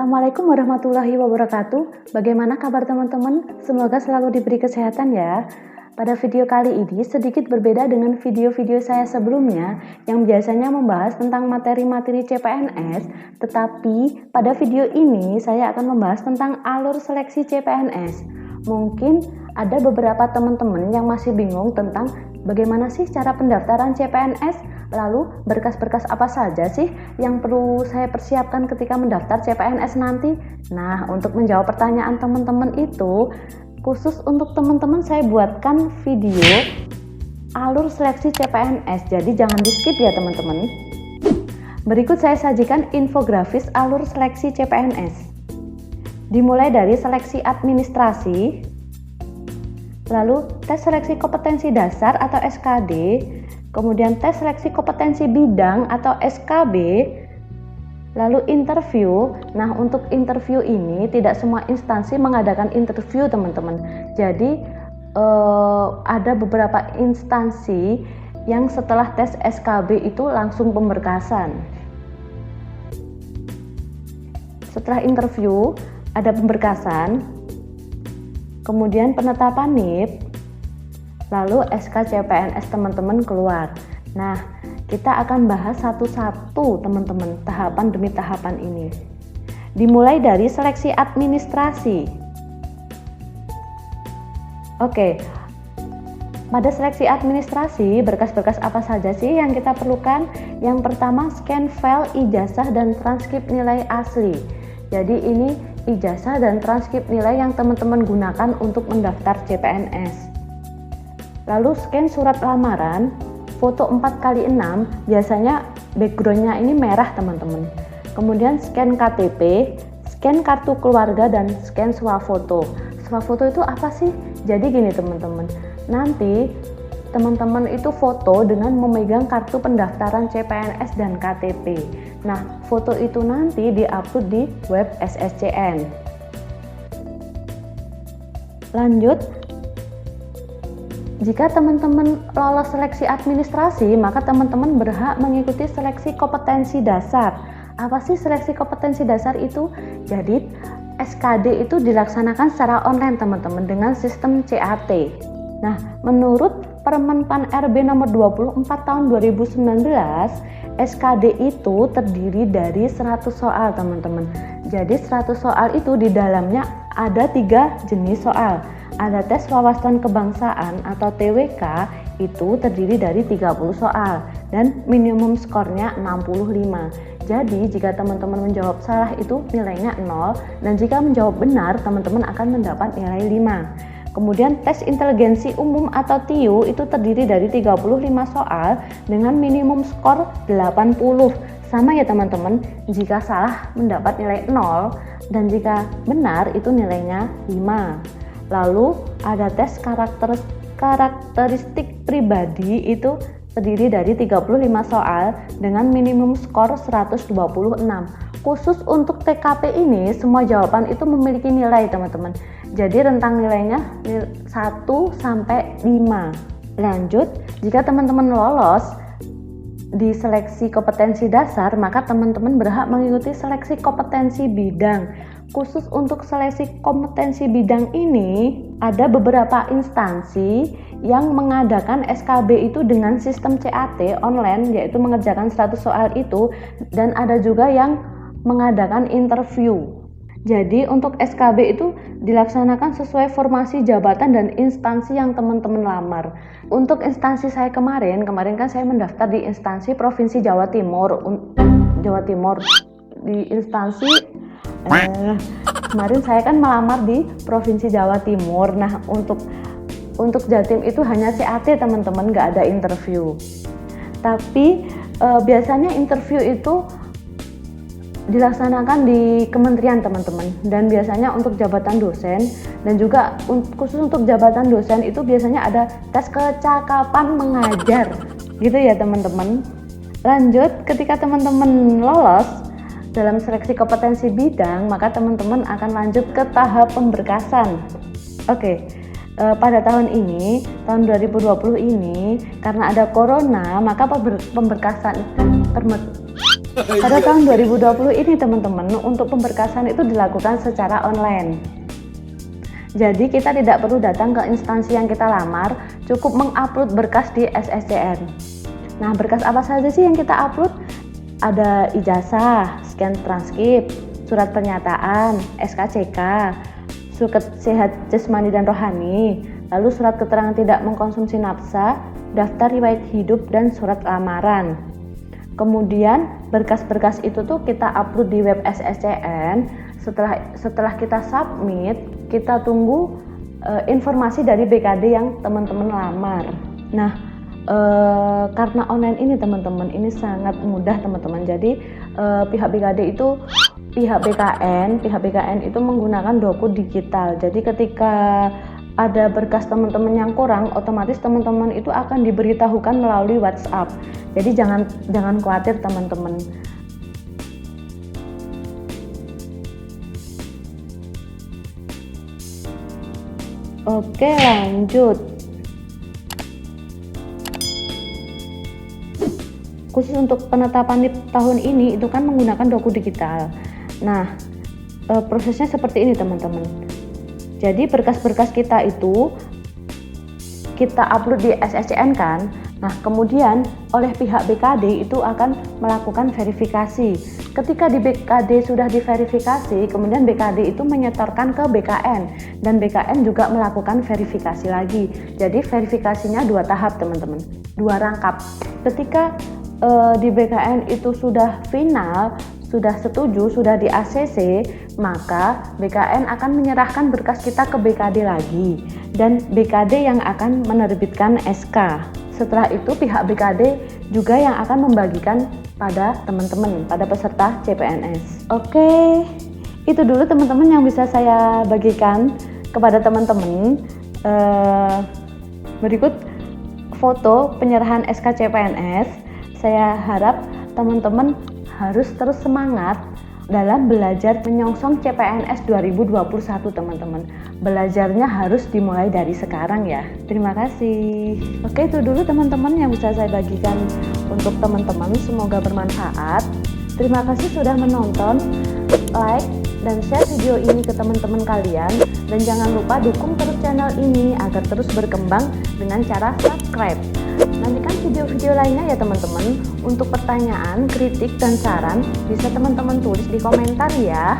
Assalamualaikum warahmatullahi wabarakatuh. Bagaimana kabar teman-teman? Semoga selalu diberi kesehatan ya. Pada video kali ini sedikit berbeda dengan video-video saya sebelumnya yang biasanya membahas tentang materi-materi CPNS, tetapi pada video ini saya akan membahas tentang alur seleksi CPNS. Mungkin ada beberapa teman-teman yang masih bingung tentang bagaimana sih cara pendaftaran CPNS. Lalu berkas-berkas apa saja sih yang perlu saya persiapkan ketika mendaftar CPNS nanti? Nah, untuk menjawab pertanyaan teman-teman itu, khusus untuk teman-teman saya buatkan video alur seleksi CPNS. Jadi jangan di-skip ya teman-teman. Berikut saya sajikan infografis alur seleksi CPNS. Dimulai dari seleksi administrasi, lalu tes seleksi kompetensi dasar atau SKD, kemudian tes seleksi kompetensi bidang atau SKB, lalu interview. Nah, untuk interview ini tidak semua instansi mengadakan interview teman-teman. Jadi ada beberapa instansi yang setelah tes SKB itu langsung pemberkasan. Setelah interview ada pemberkasan, kemudian penetapan NIP, lalu SK CPNS teman-teman keluar. Nah, kita akan bahas satu-satu teman-teman, tahapan demi tahapan ini. Dimulai dari seleksi administrasi. Oke, pada seleksi administrasi, berkas-berkas apa saja sih yang kita perlukan? Yang pertama, scan file ijazah dan transkrip nilai asli. Jadi ini ijazah dan transkrip nilai yang teman-teman gunakan untuk mendaftar CPNS. Lalu scan surat lamaran, foto 4x6, biasanya backgroundnya ini merah teman-teman. Kemudian scan KTP, scan kartu keluarga, dan scan swafoto. Swafoto itu apa sih? Jadi gini teman-teman, nanti teman-teman itu foto dengan memegang kartu pendaftaran CPNS dan KTP. Nah, foto itu nanti diupload di web SSCN. Lanjut, jika teman-teman lolos seleksi administrasi, maka teman-teman berhak mengikuti seleksi kompetensi dasar. Apa sih seleksi kompetensi dasar itu? Jadi, SKD itu dilaksanakan secara online teman-teman dengan sistem CAT. Nah, menurut Permen.Pan RB nomor 24 tahun 2019, SKD itu terdiri dari 100 soal teman-teman. Jadi 100 soal itu di dalamnya ada 3 jenis soal. Ada tes wawasan kebangsaan atau TWK, itu terdiri dari 30 soal dan minimum skornya 65. Jadi jika teman-teman menjawab salah itu nilainya 0, dan jika menjawab benar teman-teman akan mendapat nilai 5. Kemudian tes inteligensi umum atau TIU itu terdiri dari 35 soal dengan minimum skor 80. Sama ya teman-teman, jika salah mendapat nilai 0 dan jika benar itu nilainya 5. Lalu ada tes karakteristik pribadi, itu terdiri dari 35 soal dengan minimum skor 126. Khusus untuk TKP ini semua jawaban itu memiliki nilai teman-teman. Jadi rentang nilainya 1 sampai 5. Lanjut, jika teman-teman lolos di seleksi kompetensi dasar, maka teman-teman berhak mengikuti seleksi kompetensi bidang. Khusus untuk seleksi kompetensi bidang ini, ada beberapa instansi yang mengadakan SKB itu dengan sistem CAT online, yaitu mengerjakan 100 soal itu, dan ada juga yang mengadakan interview. Jadi untuk SKB itu dilaksanakan sesuai formasi jabatan dan instansi yang teman-teman lamar. Untuk instansi saya kemarin kan saya mendaftar di instansi Provinsi Jawa Timur. Di instansi kemarin saya kan melamar di Provinsi Jawa Timur. Nah, untuk Jatim itu hanya CAT teman-teman, nggak ada interview. Tapi biasanya interview itu dilaksanakan di kementerian teman-teman, dan biasanya untuk jabatan dosen dan juga khusus untuk jabatan dosen itu biasanya ada tes kecakapan mengajar gitu ya teman-teman. Lanjut, ketika teman-teman lolos dalam seleksi kompetensi bidang, maka teman-teman akan lanjut ke tahap pemberkasan. Oke, pada tahun 2020 ini, karena ada corona, maka pemberkasan Pada tahun 2020 ini teman-teman, untuk pemberkasan itu dilakukan secara online. Jadi kita tidak perlu datang ke instansi yang kita lamar, cukup mengupload berkas di SSCN. Nah, berkas apa saja sih yang kita upload? Ada ijazah, scan transkrip, surat pernyataan, SKCK, surat sehat jasmani dan rohani, lalu surat keterangan tidak mengkonsumsi nafsa, daftar riwayat hidup, dan surat lamaran. Kemudian berkas-berkas itu tuh kita upload di web SSCN. Setelah kita submit, kita tunggu informasi dari BKD yang teman-teman lamar. Nah, karena online ini teman-teman, ini sangat mudah teman-teman. Jadi pihak BKN itu menggunakan doku digital. Jadi ketika ada berkas teman-teman yang kurang, otomatis teman-teman itu akan diberitahukan melalui WhatsApp. Jadi jangan khawatir teman-teman. Oke, lanjut. Khusus untuk penetapan di tahun ini itu kan menggunakan doku digital. Nah, prosesnya seperti ini teman-teman. Jadi berkas-berkas kita itu kita upload di SSCN kan. Nah, kemudian oleh pihak BKD itu akan melakukan verifikasi. Ketika di BKD sudah diverifikasi, kemudian BKD itu menyetorkan ke BKN dan BKN juga melakukan verifikasi lagi. Jadi verifikasinya 2 tahap teman-teman, 2 rangkap. Ketika di BKN itu sudah final, sudah setuju, sudah di ACC, maka BKN akan menyerahkan berkas kita ke BKD lagi dan BKD yang akan menerbitkan SK. Setelah itu pihak BKD juga yang akan membagikan pada teman-teman, pada peserta CPNS. Oke, itu dulu teman-teman yang bisa saya bagikan kepada teman-teman. Berikut foto penyerahan SK CPNS. Saya harap teman-teman harus terus semangat dalam belajar menyongsong CPNS 2021 teman-teman. Belajarnya harus dimulai dari sekarang ya. Terima kasih. Oke, itu dulu teman-teman yang bisa saya bagikan untuk teman-teman. Semoga bermanfaat. Terima kasih sudah menonton. Like dan share video ini ke teman-teman kalian. Dan jangan lupa dukung terus channel ini agar terus berkembang dengan cara subscribe. Nantikan video-video lainnya ya teman-teman. Untuk pertanyaan, kritik, dan saran bisa teman-teman tulis di komentar ya.